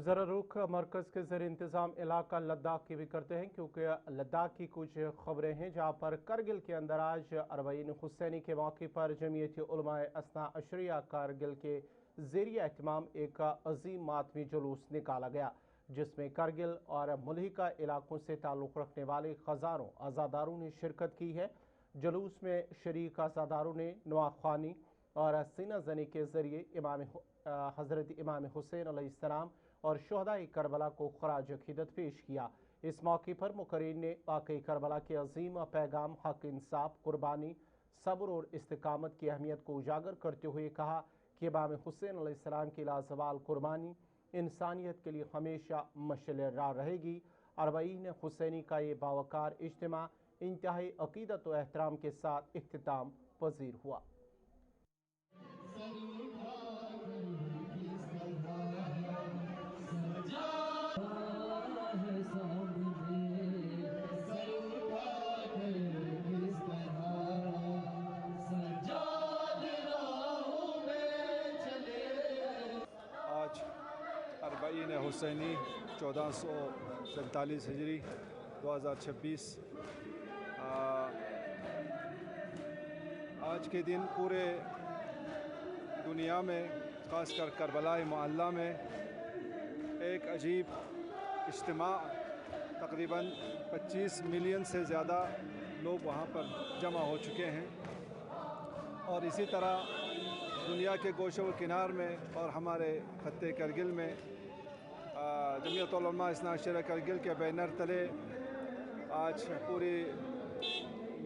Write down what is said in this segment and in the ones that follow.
ज़रा रुख मरकज़ के ज़र इंतज़ाम इलाका लद्दाख की भी करते हैं, क्योंकि लद्दाख की कुछ ख़बरें हैं जहाँ पर करगिल के अंदर आज अरबईन हुसैनी के मौके पर जमीयत उलमाए असना अशरिया कारगिल के ज़रिए एहतमाम एक अजीम मातमी जुलूस निकाला गया, जिसमें करगिल और मुल्हिका इलाकों से ताल्लुक़ रखने वाले हज़ारों अज़ादारों ने शिरकत की है। जुलूस में शरीक अज़ादारों ने नवाख्वानी और सीना जनी के ज़रिए हज़रत इमाम हुसैन अलैहिस्सलाम और शहदाए करबला को खराज अकीदत पेश किया। इस मौके पर मुकर्रिन ने वाक़ई करबला के अजीम पैगाम हक, इंसाफ, कुर्बानी, सब्र और इस्तिकामत की अहमियत को उजागर करते हुए कहा कि इमाम हुसैन अलैहिस्सलाम की लाजवाल कुर्बानी इंसानियत के लिए हमेशा मशअल राह रहेगी। अरबईन हुसैनी का ये बावकार इज्तिमा इंतहाई अकीदत व एहतराम के साथ इख्तिताम पजीर हुआ। आज अरबईन हुसैनी 1445 हिजरी 2026 आज के दिन पूरे दुनिया में ख़ासकर करबलाए मुअल्ला में एक अजीब इज्तिमा, तकरीबन 25 मिलियन से ज़्यादा लोग वहाँ पर जमा हो चुके हैं। और इसी तरह दुनिया के गोशो व किनार में और हमारे खत्ते करगिल में जमीयत उलमा असना अशरिया करगिल के बैनर तले आज पूरी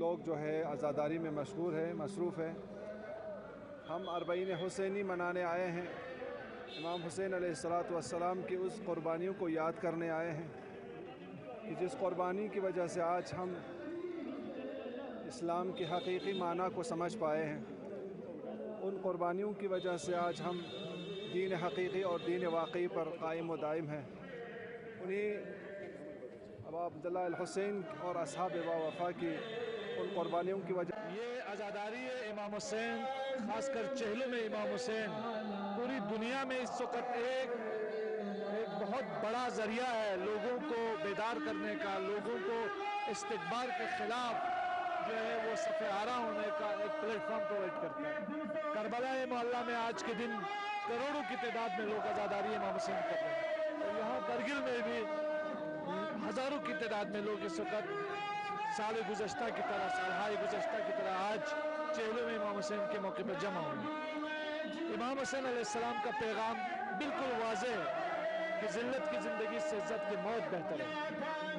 लोग जो है आज़ादारी में मसरूफ़ है। हम अरबईन हुसैनी मनाने आए हैं। इमाम हुसैन अलैहिस्सलातु वस्सलाम की उस क़ुरबानियों को याद करने आए हैं कि जिस क़ुरबानी की वजह से आज हम इस्लाम की हकीकी माना को समझ पाए हैं। उन क़ुरबानियों की वजह से आज हम दीन हकीकी और दीन वाक़ई पर कायम व दायम हैं। उन्हीं अबा अब्दुल्लाह अल हुसैन और असहाब वफ़ा की उन क़ुरबानियों की वजह ये आज़ादारी है इमाम हुसैन, ख़ासकर चहलों में इमाम हुसैन पूरी दुनिया में इस वक्त एक बहुत बड़ा ज़रिया है लोगों को बेदार करने का, लोगों को इस्तिकबार के ख़िलाफ़ जो है वो सफ़े आरा होने का एक प्लेटफॉर्म प्रोवाइड करता है। करबला मोहल्ला में आज के दिन करोड़ों की तादाद में लोग आज़ादारी इमाम हुसैन कर रहे हैं और यहाँ करगिल में भी हज़ारों की तादाद में लोग इस वक्त साल गुज़श्ता की तरह, साल गुज़श्ता की तरह आज चहलों में इमाम हुसैन के मौके पर जमा हुए। इमाम हुसैन अलैहिस्सलाम का पैगाम बिल्कुल वाज़ेह है कि ज़िल्लत की ज़िंदगी से इज़्ज़त की मौत बेहतर है।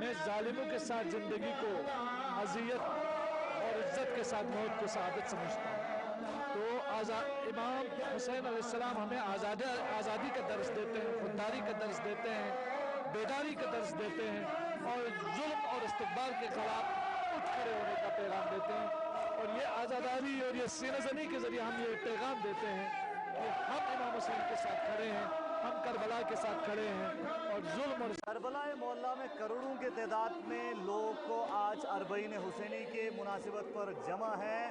मैं ज़ालिमों के साथ ज़िंदगी को अज़ियत और इज़्ज़त के साथ मौत को सआदत समझता हूँ। तो इमाम हुसैन अलैहिस्सलाम हमें आज़ादी का दर्स देते हैं, खुददारी का दर्स देते हैं, बेदारी का दर्स देते हैं और जुल्म और इस्तिकबार के खिलाफ उठ खड़े होने का पैगाम देते हैं। और ये आज़ादारी और ये सीनाज़नी के ज़रिए हम ये पैगाम देते हैं कि हम इमाम हुसैन के साथ खड़े हैं, हम करबला के साथ खड़े हैं और जुल्म और करबला मोहल्ला में करोड़ों के तादाद में लोग को आज अरबईन हुसैनी के मुनासिबत पर जमा है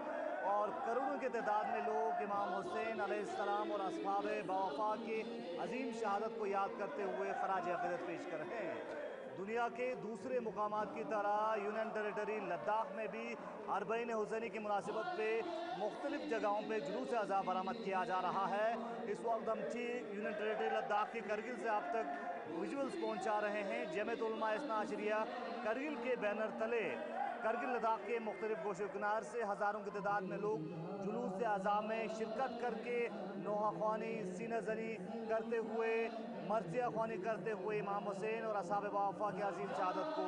और करोड़ों के तादाद में लोग इमाम हुसैन अलैहिस्सलाम और असहाब वफ़ा की अजीम शहादत को याद करते हुए खराज अक़ीदत पेश कर रहे हैं। दुनिया के दूसरे मुकामात की तरह यूनियन टेरिटरी लद्दाख में भी अरबईन हुसैनी की मुनासिबत पे मुख्तलिफ जगहों पे जुलूस अज़ा बरामद किया जा रहा है। इस वक्त हम ठीक यूनियन टेरिटरी लद्दाख के करगिल से आप तक विजुअल्स पहुंचा रहे हैं। जमीयत उलमा असना अशरिया करगिल के बैनर तले करगिल लद्दाख के मुख्तलिफ गोशो किनार से हज़ारों की तादाद में लोग जुलूस अज़ा में शिरकत करके नोहा ख्वानी, सीना ज़नी करते हुए, मर्जिया ख्वानी करते हुए इमाम हुसैन और असहाब वफ़ा की अजीम शहादत को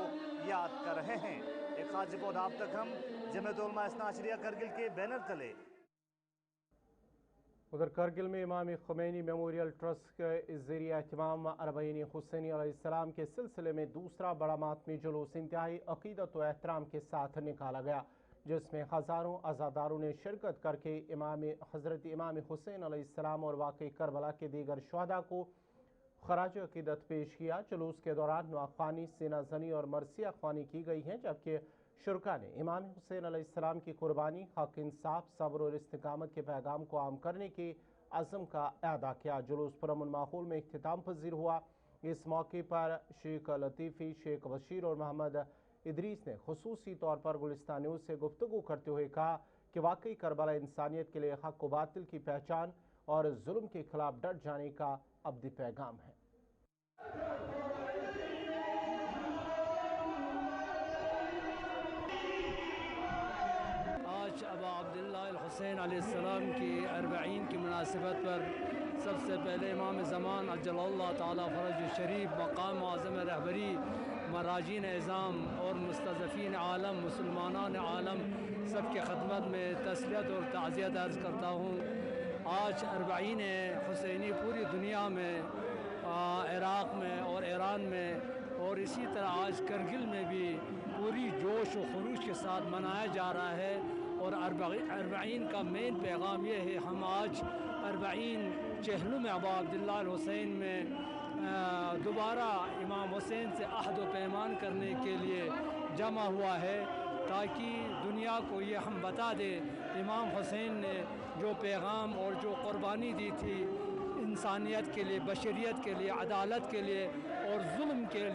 याद कर रहे हैं। एक खास रिपोर्ट आप तक हम जमीयत उलमा असना अशरिया करगिल के बैनर तले। उधर करगिल में इमाम ख़ुमैनी मेमोरियल ट्रस्ट के ज़रिए एहतमाम अरबईन हुसैनी अलैहिस्सलाम के सिलसिले में दूसरा बड़ा मातमी जुलूस इंतहाई अक़ीदत व एहतराम के साथ निकाला गया, जिसमें हज़ारों अज़ादारों ने शिरकत करके हज़रत इमाम हुसैन अलैहिस्सलाम और वाक़ई करबला के दीगर शहदा को खराज अक़ीदत पेश किया। जुलूस के दौरान नवाख्वानी, सीना ज़नी और मरसिया ख्वानी की गई हैं, जबकि शुरका ने इमाम हुसैन अलैहिस्सलाम की कुर्बानी, हक, इंसाफ, सब्र और इस्तिकामत के पैगाम को आम करने के अज़म का अदा किया। जुलूस पुरअमन माहौल में इख्तिताम पजीर हुआ। اس موقع پر شیخ لطیفی، شیخ بشیر اور محمد ادریس نے خصوصی طور پر گلستان نیوز سے گفتگو کرتے ہوئے کہا کہ واقعی کربلا انسانیت کے لیے حق و باطل کی پہچان اور ظلم کے خلاف ڈٹ جانے کا ابدی پیغام ہے۔ آج ابا عبداللہ الحسین علیہ السلام کی 40 کی مناسبت پر سب سے پہلے امام زمان عجل اللہ تعالیٰ فرج الشریف، مقام معظم رہبری، مراجین اعظام اور مستضعفین عالم، مسلمانان عالم سب کے خدمت میں تسلیت اور تعزیت عرض کرتا ہوں۔ آج 40 حسینی پوری دنیا میں، عراق میں اور ایران میں، اور اسی طرح آج کرگل میں بھی پوری جوش و خروش کے ساتھ منایا جا رہا ہے۔ اور 40 کا مین پیغام یہ ہے، ہم آج 40 چہلم ابا عبداللہ الحسین میں دوبارہ امام حسین سے عہد و پیمان کرنے کے لیے جمع ہوا ہے، تاکہ دنیا کو یہ ہم بتا دیں امام حسین نے جو پیغام اور جو قربانی دی تھی انسانیت کے لیے، بشریت کے لیے، عدالت کے لیے اور ظلم کے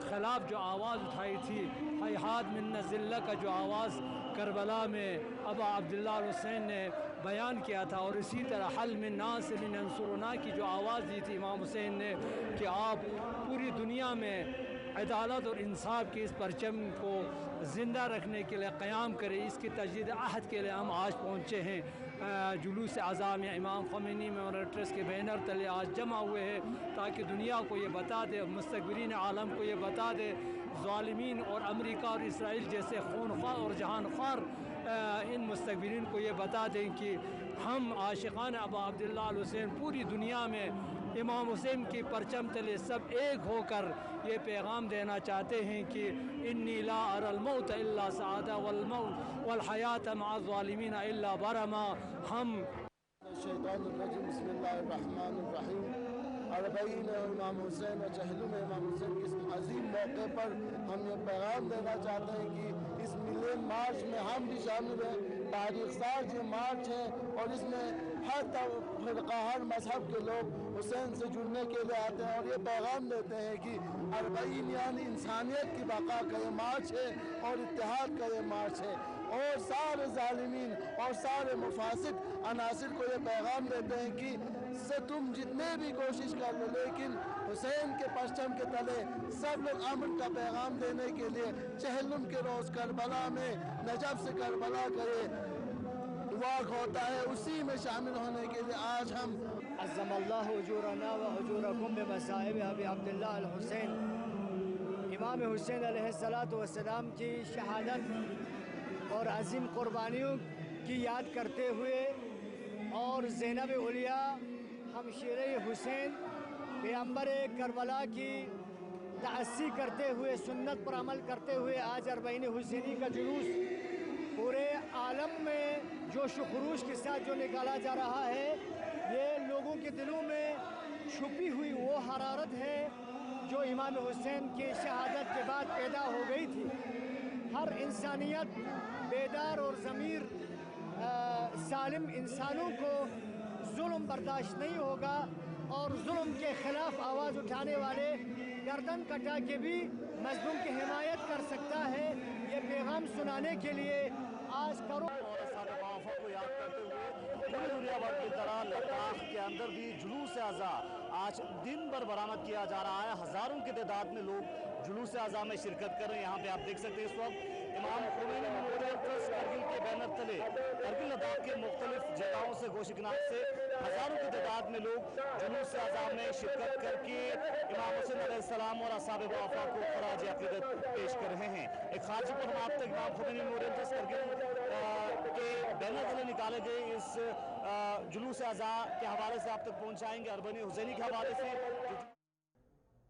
خلاف جو آواز اٹھائی تھی، ہیہات من ذلہ کا جو آواز کربلا میں ابا عبداللہ الحسین نے بیان کیا تھا، اور اسی طرح حل من ناصر ینصرنا کی جو آواز دی تھی امام حسین نے کہ آپ پوری دنیا میں عدالت اور انصاف کے اس پرچم کو زندہ رکھنے کے لیے قیام کرے، اس کی تجدید عہد کے لیے ہم آج پہنچے ہیں۔ جلوس عزام امام خمینی میموریل ٹرسٹ کے بینر تلے آج جمع ہوئے ہیں، تاکہ دنیا کو یہ بتا دے، مستکبرین عالم کو یہ بتا دے، ظالمین اور امریکہ اور اسرائیل جیسے خونخوار اور جہان خوار ان مستکبرین کو یہ بتا دیں کہ ہم عاشقان ابا عبداللہ الحسین پوری دنیا میں امام حسین کی پرچم تلے سب ایک ہو کر یہ پیغام دینا چاہتے ہیں کہ انی لا اری الموت الا سعادہ والموت والحیات مع الظالمین الا برما۔ ہم الشیطان الرجیم، بسم اللہ الرحمن الرحیم۔ 40 امام حسین اور چہلم امام حسین کے اس عظیم موقع پر ہم یہ پیغام دینا چاہتے ہیں کہ اس ملین مارچ میں ہم بھی شامل ہیں۔ تاریخ ساز یہ مارچ ہے اور اس میں ہر فرقہ، ہر مذہب کے لوگ حسین سے جڑنے کے لیے آتے ہیں اور یہ پیغام دیتے ہیں کہ 40 یعنی انسانیت کی بقا کا یہ مارچ ہے اور اتحاد کا یہ مارچ ہے، اور سارے ظالمین اور سارے مفاسد عناصر کو یہ پیغام دیتے ہیں کہ تم جتنے بھی کوشش کر لو، لیکن حسین کے پرچم کے تلے سب لوگ امن کا پیغام دینے کے لیے چہلم کے روز کربلا میں نجف سے کربلا کا یہ واقع ہوتا ہے، اسی میں شامل ہونے کے لیے آج ہم عظم اللہ اجورنا و اجورکم بمصائب ابی عبداللہ الحسین، امام حسین علیہ السلام کی شہادت اور عظیم قربانیوں کی یاد کرتے ہوئے اور زینب اولیاء ہمشیرہ حسین پیغمبر کربلا کی تعصی کرتے ہوئے، سنت پر عمل کرتے ہوئے آج 40 حسینی کا جلوس پورے عالم میں جوش و خروش کے ساتھ جو نکالا جا رہا ہے، یہ لوگوں کے دلوں میں چھپی ہوئی وہ حرارت ہے جو امام حسین کی شہادت کے بعد پیدا ہو گئی تھی۔ ہر انسانیت بیدار اور ضمیر سالم انسانوں کو ظلم برداشت نہیں ہوگا، اور ظلم کے خلاف آواز اٹھانے والے گردن کٹا کے بھی مظلوم کی حمایت کر سکتا ہے۔ یہ پیغام سنانے کے لیے آج کرو اور سارے موافق کو یاد کرتے ہوئے پوری دنیا بھر کی طرح لداخ کے اندر بھی جلوس اعضا آج دن بھر برآمد کیا جا رہا ہے۔ ہزاروں کی تعداد میں لوگ جلوس اعضا میں شرکت کر رہے ہیں۔ یہاں پہ آپ دیکھ سکتے ہیں اس وقت امام خمینی میموریل ٹرسٹ کرگل کے بینر تلے کرگل لداخ کے مختلف جگہوں سے گوشگناہ سے ہزاروں کی تعداد میں لوگ جلوس اعضا میں شرکت کر کے امام حسین علیہ السلام اور اصحاب وفا کو خراج عقیدت پیش کر رہے ہیں۔ ایک خارجی پر ہم آپ تک امام خمینی میموریل ٹرسٹ کرگل کے بینر تلے نکالے گئے اس جلوس اعضا کے حوالے سے آپ تک پہنچائیں گے، 40 حسینی کے حوالے سے۔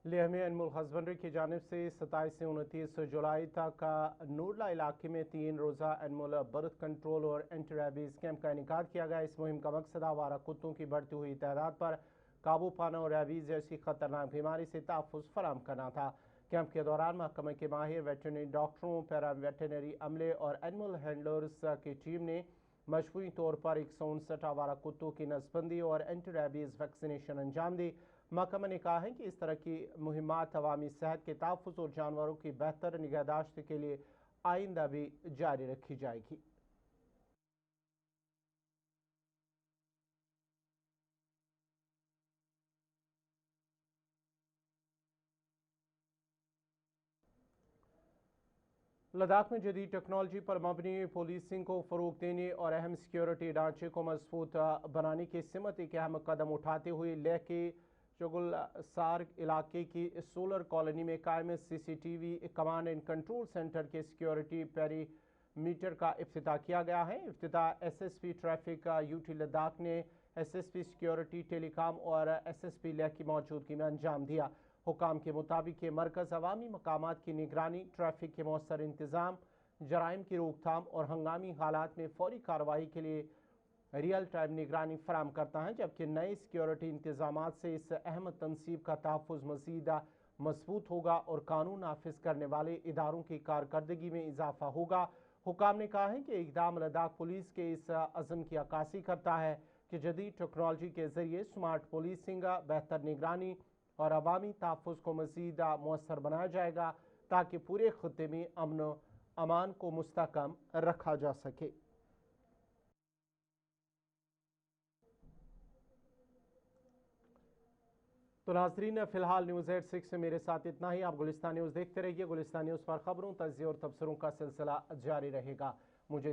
لیہمی اینیمل ہسبنڈری کی جانب سے 27 سے 29 جولائی تک نورلا علاقے میں 3 روزہ اینیمل برتھ کنٹرول اور اینٹی ریبیز کیمپ کا انعقاد کیا گیا۔ اس مہم کا مقصد آوارہ کتوں کی بڑھتی ہوئی تعداد پر قابو پانا اور ریبیز جیسی خطرناک بیماری سے تحفظ فراہم کرنا تھا۔ کیمپ کے دوران محکمہ کے ماہر ویٹرنری ڈاکٹروں، پیرا ویٹرنری عملے اور اینیمل ہینڈلرز کی ٹیم نے مجموعی طور پر 159 آوارہ کتوں کی نسبندی اور اینٹی ریبیز ویکسینیشن انجام دی۔ महकमा ने कहा है कि इस तरह की मुहिमात अवामी सेहत के तहफ़्फ़ुज़ और जानवरों की बेहतर निगहदाश्त के लिए आइंदा भी जारी रखी जाएगी। लद्दाख में जदीद टेक्नोलॉजी पर मबनी पुलिसिंग को फ़रोग़ देने और अहम सिक्योरिटी ढांचे को मजबूत बनाने की सिमत एक अहम कदम उठाते हुए लेह के चुगल सार्ग इलाके की सोलर कॉलोनी में कायम CCTV command and control centre के सिक्योरिटी पेरीमीटर का इफ्तिताह किया गया है। इफ्तिताह SSP ट्रैफिक UT लद्दाख ने SSP सिक्योरिटी टेलीकॉम और SSP लेह की मौजूदगी में अंजाम दिया। हुकाम के मुताबिक ये मरकज़ अवामी मकामात की निगरानी, ट्रैफिक के मौसर इंतज़ाम, जराइम की रोकथाम और हंगामी हालात में फौरी कार्रवाई के लिए रियल टाइम निगरानी फराम करता है, जबकि नए सिक्योरिटी इंतजामात से इस अहम तनसीब का तहफ़्फ़ुज़ मज़ीद मजबूत होगा और कानून नाफिज करने वाले इदारों की कारकर्दगी में इजाफा होगा। हुकाम ने कहा है कि इक़दाम लद्दाख पुलिस के इस अज़म की अक्कासी करता है कि जदीद टेक्नोलॉजी के ज़रिए स्मार्ट पुलिसिंग, बेहतर निगरानी और अवामी तहफ़्फ़ुज़ को मज़ीद मौसर बनाया जाएगा ताकि पूरे खित्ते में अमन अमान को मुस्तहकम रखा जा सके। तो नाज़रीन, फ़िलहाल न्यूज़ 86 से मेरे साथ इतना ही। आप गुलिस्तान न्यूज़ देखते रहिए। गुलिस्तान न्यूज़ पर खबरों, तज्ज़िये और तबसरों का सिलसिला जारी रहेगा। मुझे